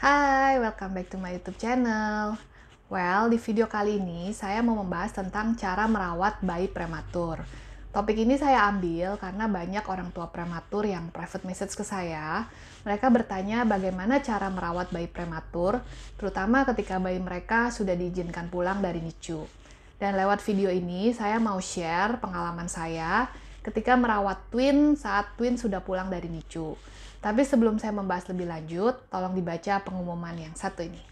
Hai, welcome back to my YouTube channel. Well, di video kali ini saya mau membahas tentang cara merawat bayi prematur. Topik ini saya ambil karena banyak orang tua prematur yang private message ke saya. Mereka bertanya bagaimana cara merawat bayi prematur, terutama ketika bayi mereka sudah diizinkan pulang dari NICU. Dan lewat video ini, saya mau share pengalaman saya ketika merawat twin saat twin sudah pulang dari NICU. Tapi sebelum saya membahas lebih lanjut, tolong dibaca pengumuman yang satu ini.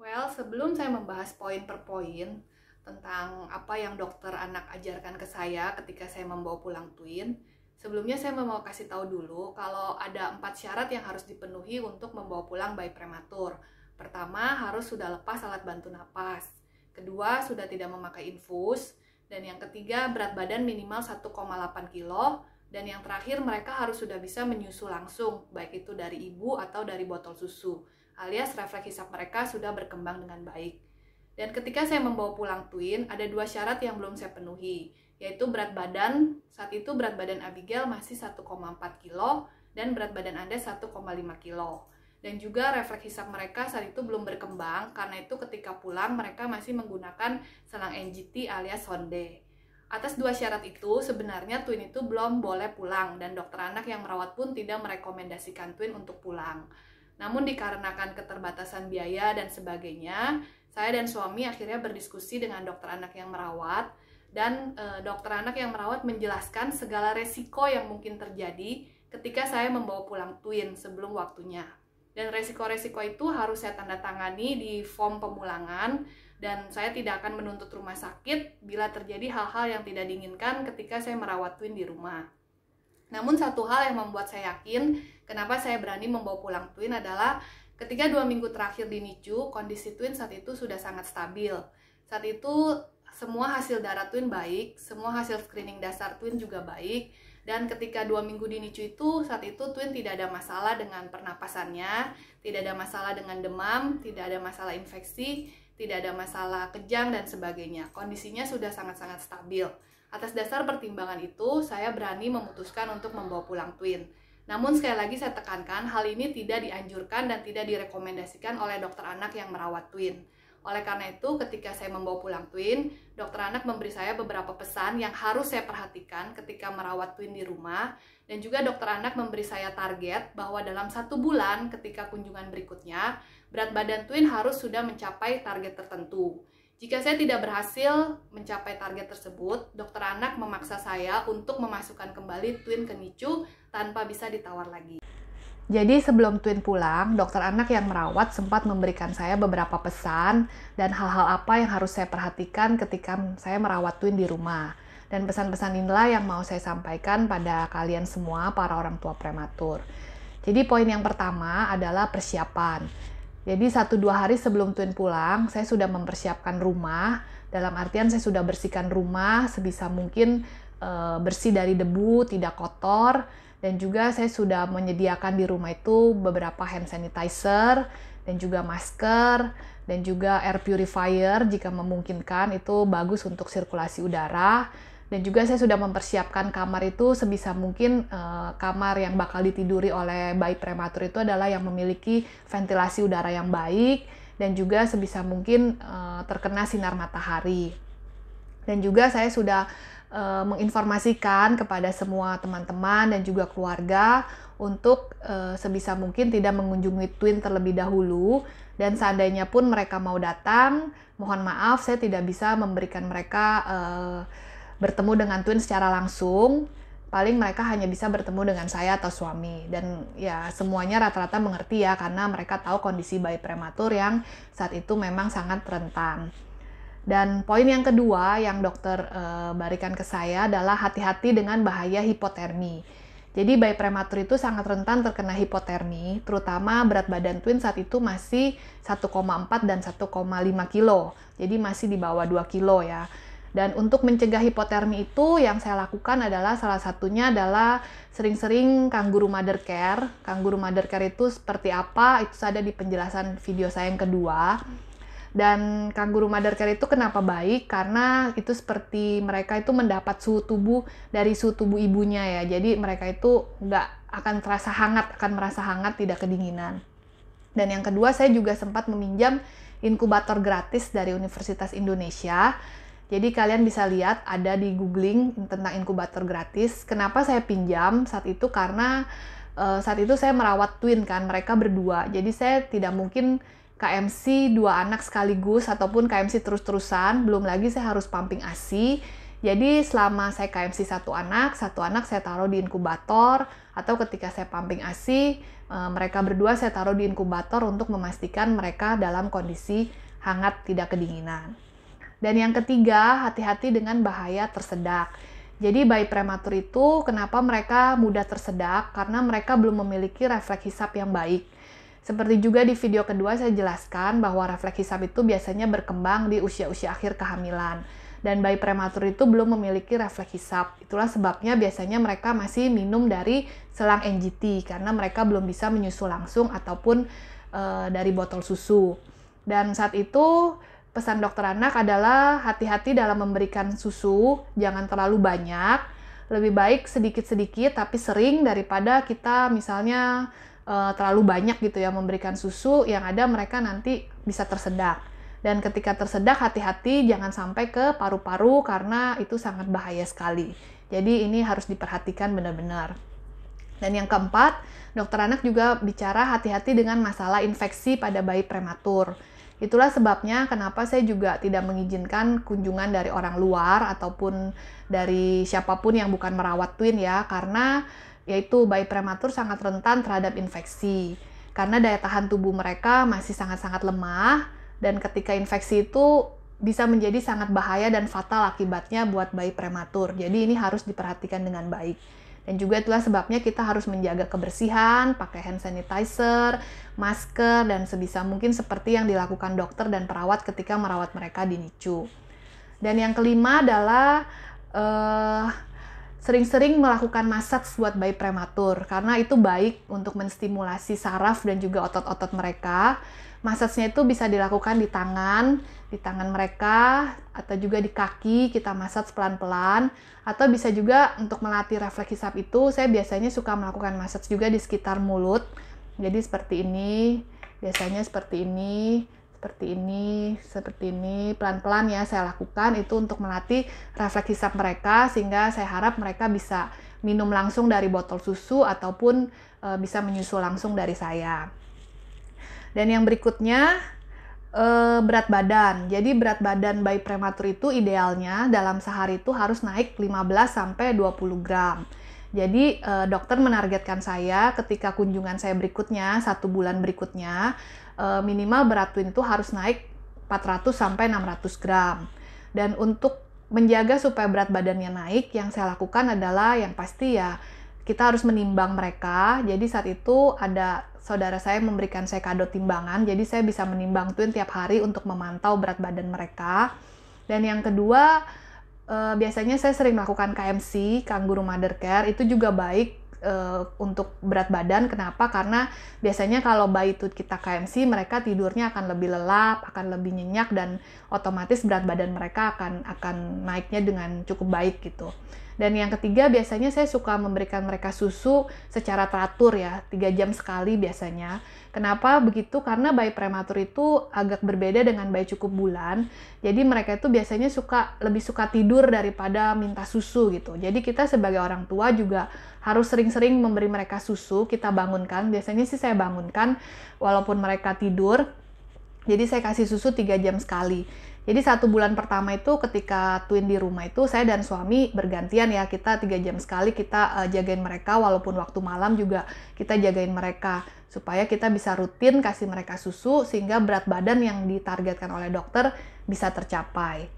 Well, sebelum saya membahas poin per poin tentang apa yang dokter anak ajarkan ke saya ketika saya membawa pulang twin, sebelumnya saya mau kasih tahu dulu kalau ada 4 syarat yang harus dipenuhi untuk membawa pulang bayi prematur. Pertama, harus sudah lepas alat bantu napas. Kedua, sudah tidak memakai infus. Dan yang ketiga, berat badan minimal 1,8 kilo. Dan yang terakhir, mereka harus sudah bisa menyusu langsung, baik itu dari ibu atau dari botol susu, alias refleks hisap mereka sudah berkembang dengan baik. Dan ketika saya membawa pulang twin, ada 2 syarat yang belum saya penuhi, yaitu berat badan. Saat itu berat badan Abigail masih 1,4 kilo dan berat badan Anda 1,5 kilo. Dan juga refleks hisap mereka saat itu belum berkembang, karena itu ketika pulang mereka masih menggunakan selang NGT alias sonde. Atas 2 syarat itu, sebenarnya twin itu belum boleh pulang, dan dokter anak yang merawat pun tidak merekomendasikan twin untuk pulang. Namun dikarenakan keterbatasan biaya dan sebagainya, saya dan suami akhirnya berdiskusi dengan dokter anak yang merawat, dan dokter anak yang merawat menjelaskan segala resiko yang mungkin terjadi ketika saya membawa pulang twin sebelum waktunya. Dan resiko-resiko itu harus saya tanda tangani di form pemulangan, dan saya tidak akan menuntut rumah sakit bila terjadi hal-hal yang tidak diinginkan ketika saya merawat twin di rumah. Namun satu hal yang membuat saya yakin kenapa saya berani membawa pulang twin adalah ketika 2 minggu terakhir di NICU, kondisi twin saat itu sudah sangat stabil. Saat itu semua hasil darah twin baik, semua hasil screening dasar twin juga baik. Dan ketika 2 minggu di NICU itu, saat itu twin tidak ada masalah dengan pernapasannya, tidak ada masalah dengan demam, tidak ada masalah infeksi, tidak ada masalah kejang dan sebagainya. Kondisinya sudah sangat-sangat stabil. Atas dasar pertimbangan itu, saya berani memutuskan untuk membawa pulang twin. Namun sekali lagi saya tekankan, hal ini tidak dianjurkan dan tidak direkomendasikan oleh dokter anak yang merawat twin. Oleh karena itu, ketika saya membawa pulang twin, dokter anak memberi saya beberapa pesan yang harus saya perhatikan ketika merawat twin di rumah. Dan juga dokter anak memberi saya target bahwa dalam 1 bulan ketika kunjungan berikutnya, berat badan twin harus sudah mencapai target tertentu. Jika saya tidak berhasil mencapai target tersebut, dokter anak memaksa saya untuk memasukkan kembali twin ke NICU tanpa bisa ditawar lagi. Jadi sebelum twin pulang, dokter anak yang merawat sempat memberikan saya beberapa pesan dan hal-hal apa yang harus saya perhatikan ketika saya merawat twin di rumah. Dan pesan-pesan inilah yang mau saya sampaikan pada kalian semua, para orang tua prematur. Jadi poin yang pertama adalah persiapan. Jadi 1-2 hari sebelum twin pulang, saya sudah mempersiapkan rumah. Dalam artian saya sudah bersihkan rumah sebisa mungkin bersih dari debu, tidak kotor. Dan juga saya sudah menyediakan di rumah itu beberapa hand sanitizer, dan juga masker, dan juga air purifier jika memungkinkan, itu bagus untuk sirkulasi udara. Dan juga saya sudah mempersiapkan kamar itu sebisa mungkin kamar yang bakal ditiduri oleh bayi prematur itu adalah yang memiliki ventilasi udara yang baik, dan juga sebisa mungkin terkena sinar matahari. Dan juga saya sudah menginformasikan kepada semua teman-teman dan juga keluarga untuk sebisa mungkin tidak mengunjungi twin terlebih dahulu, dan seandainya pun mereka mau datang, mohon maaf saya tidak bisa memberikan mereka bertemu dengan twin secara langsung. Paling mereka hanya bisa bertemu dengan saya atau suami, dan ya semuanya rata-rata mengerti ya, karena mereka tahu kondisi bayi prematur yang saat itu memang sangat rentan. Dan poin yang kedua yang dokter berikan ke saya adalah hati-hati dengan bahaya hipotermi. Jadi bayi prematur itu sangat rentan terkena hipotermi, terutama berat badan twin saat itu masih 1,4 dan 1,5 kilo. Jadi masih di bawah 2 kilo ya. Dan untuk mencegah hipotermi itu yang saya lakukan adalah salah satunya adalah sering-sering kangguru mother care. Kangguru mother care itu seperti apa? Itu ada di penjelasan video saya yang kedua. Dan kangguru mother care itu kenapa baik? Karena itu seperti mereka itu mendapat suhu tubuh dari suhu tubuh ibunya ya. Jadi mereka itu nggak akan terasa hangat, akan merasa hangat, tidak kedinginan. Dan yang kedua, saya juga sempat meminjam inkubator gratis dari Universitas Indonesia. Jadi kalian bisa lihat ada di googling tentang inkubator gratis. Kenapa saya pinjam saat itu? Karena saat itu saya merawat twin kan, mereka berdua. Jadi saya tidak mungkin KMC 2 anak sekaligus ataupun KMC terus-terusan. Belum lagi saya harus pumping ASI. Jadi selama saya KMC satu anak saya taruh di inkubator, atau ketika saya pumping ASI, mereka berdua saya taruh di inkubator untuk memastikan mereka dalam kondisi hangat, tidak kedinginan. Dan yang ketiga, hati-hati dengan bahaya tersedak. Jadi bayi prematur itu kenapa mereka mudah tersedak? Karena mereka belum memiliki refleks hisap yang baik. Seperti juga di video kedua saya jelaskan bahwa refleks hisap itu biasanya berkembang di usia-usia akhir kehamilan. Dan bayi prematur itu belum memiliki refleks hisap. Itulah sebabnya biasanya mereka masih minum dari selang NGT karena mereka belum bisa menyusu langsung ataupun dari botol susu. Dan saat itu pesan dokter anak adalah hati-hati dalam memberikan susu, jangan terlalu banyak. Lebih baik sedikit-sedikit tapi sering daripada kita misalnya terlalu banyak gitu ya memberikan susu, yang ada mereka nanti bisa tersedak. Dan ketika tersedak, hati-hati jangan sampai ke paru-paru karena itu sangat bahaya sekali. Jadi ini harus diperhatikan benar-benar. Dan yang keempat, dokter anak juga bicara hati-hati dengan masalah infeksi pada bayi prematur. Itulah sebabnya kenapa saya juga tidak mengizinkan kunjungan dari orang luar ataupun dari siapapun yang bukan merawat twin ya, karena yaitu bayi prematur sangat rentan terhadap infeksi. Karena daya tahan tubuh mereka masih sangat-sangat lemah, dan ketika infeksi itu bisa menjadi sangat bahaya dan fatal akibatnya buat bayi prematur. Jadi ini harus diperhatikan dengan baik. Dan juga itulah sebabnya kita harus menjaga kebersihan, pakai hand sanitizer, masker, dan sebisa mungkin seperti yang dilakukan dokter dan perawat ketika merawat mereka di NICU. Dan yang kelima adalah sering-sering melakukan massage buat bayi prematur, karena itu baik untuk menstimulasi saraf dan juga otot-otot mereka. Massage-nya itu bisa dilakukan di tangan mereka, atau juga di kaki, kita massage pelan-pelan. Atau bisa juga untuk melatih refleks hisap itu, saya biasanya suka melakukan massage juga di sekitar mulut. Jadi seperti ini, biasanya seperti ini, seperti ini, pelan-pelan ya saya lakukan itu untuk melatih refleks hisap mereka, sehingga saya harap mereka bisa minum langsung dari botol susu ataupun bisa menyusu langsung dari saya. Dan yang berikutnya, berat badan. Jadi berat badan bayi prematur itu idealnya dalam sehari itu harus naik 15-20 gram. Jadi dokter menargetkan saya ketika kunjungan saya berikutnya, 1 bulan berikutnya, minimal berat twin itu harus naik 400-600 gram. Dan untuk menjaga supaya berat badannya naik, yang saya lakukan adalah yang pasti ya kita harus menimbang mereka. Jadi saat itu ada saudara saya memberikan saya kado timbangan, jadi saya bisa menimbang twin tiap hari untuk memantau berat badan mereka. Dan yang kedua, biasanya saya sering melakukan KMC, kangguru mother care, itu juga baik untuk berat badan. Kenapa? Karena biasanya kalau bayi itu kita KMC, mereka tidurnya akan lebih lelap, akan lebih nyenyak, dan otomatis berat badan mereka akan naiknya dengan cukup baik gitu. Dan yang ketiga, biasanya saya suka memberikan mereka susu secara teratur ya, 3 jam sekali biasanya. Kenapa begitu? Karena bayi prematur itu agak berbeda dengan bayi cukup bulan. Jadi mereka itu biasanya lebih suka tidur daripada minta susu gitu. Jadi kita sebagai orang tua juga harus sering-sering memberi mereka susu, kita bangunkan. Biasanya sih saya bangunkan walaupun mereka tidur. Jadi saya kasih susu 3 jam sekali. Jadi 1 bulan pertama itu ketika twin di rumah itu saya dan suami bergantian ya, kita 3 jam sekali kita jagain mereka, walaupun waktu malam juga kita jagain mereka supaya kita bisa rutin kasih mereka susu sehingga berat badan yang ditargetkan oleh dokter bisa tercapai.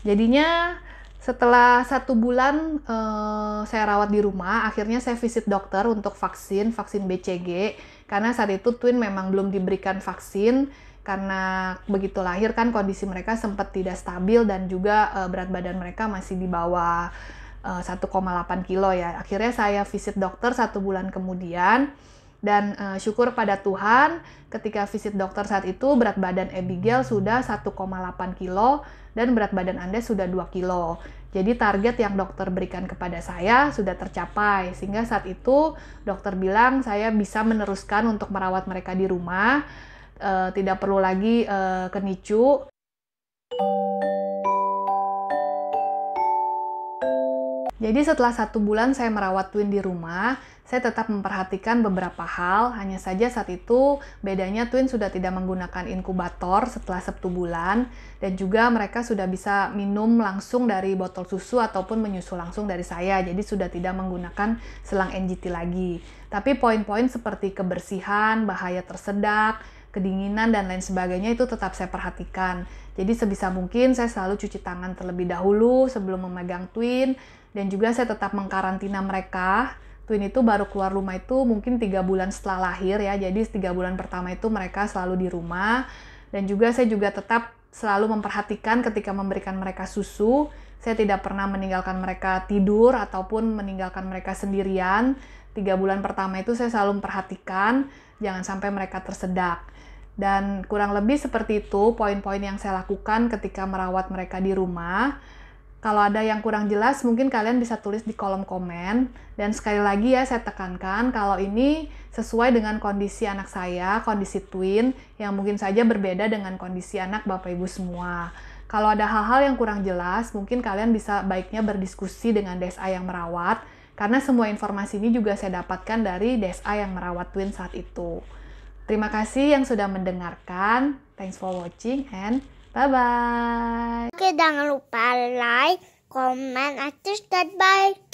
Jadinya setelah 1 bulan saya rawat di rumah, akhirnya saya visit dokter untuk vaksin BCG, karena saat itu twin memang belum diberikan vaksin. karena begitu lahir kan kondisi mereka sempat tidak stabil dan juga berat badan mereka masih di bawah 1,8 kilo ya. Akhirnya saya visit dokter 1 bulan kemudian dan syukur pada Tuhan ketika visit dokter saat itu berat badan Abigail sudah 1,8 kilo dan berat badan Andes sudah 2 kilo. Jadi target yang dokter berikan kepada saya sudah tercapai sehingga saat itu dokter bilang saya bisa meneruskan untuk merawat mereka di rumah. Tidak perlu lagi ke NICU. Jadi setelah 1 bulan saya merawat twin di rumah, saya tetap memperhatikan beberapa hal, hanya saja saat itu bedanya twin sudah tidak menggunakan inkubator setelah 1 bulan, dan juga mereka sudah bisa minum langsung dari botol susu ataupun menyusu langsung dari saya, jadi sudah tidak menggunakan selang NGT lagi. Tapi poin-poin seperti kebersihan, bahaya tersedak, kedinginan, dan lain sebagainya itu tetap saya perhatikan. Jadi sebisa mungkin saya selalu cuci tangan terlebih dahulu sebelum memegang twin, dan juga saya tetap mengkarantina mereka. Twin itu baru keluar rumah itu mungkin 3 bulan setelah lahir ya, jadi 3 bulan pertama itu mereka selalu di rumah. Dan juga saya juga tetap selalu memperhatikan ketika memberikan mereka susu, saya tidak pernah meninggalkan mereka tidur ataupun meninggalkan mereka sendirian. 3 bulan pertama itu saya selalu memperhatikan, jangan sampai mereka tersedak. Dan kurang lebih seperti itu poin-poin yang saya lakukan ketika merawat mereka di rumah. Kalau ada yang kurang jelas, mungkin kalian bisa tulis di kolom komen. Dan sekali lagi ya, saya tekankan kalau ini sesuai dengan kondisi anak saya, kondisi twin, yang mungkin saja berbeda dengan kondisi anak Bapak Ibu semua. Kalau ada hal-hal yang kurang jelas, mungkin kalian bisa baiknya berdiskusi dengan DSA yang merawat, karena semua informasi ini juga saya dapatkan dari DSA yang merawat twin saat itu. Terima kasih yang sudah mendengarkan. Thanks for watching and bye-bye. Oke, jangan lupa like, comment, and subscribe. Bye.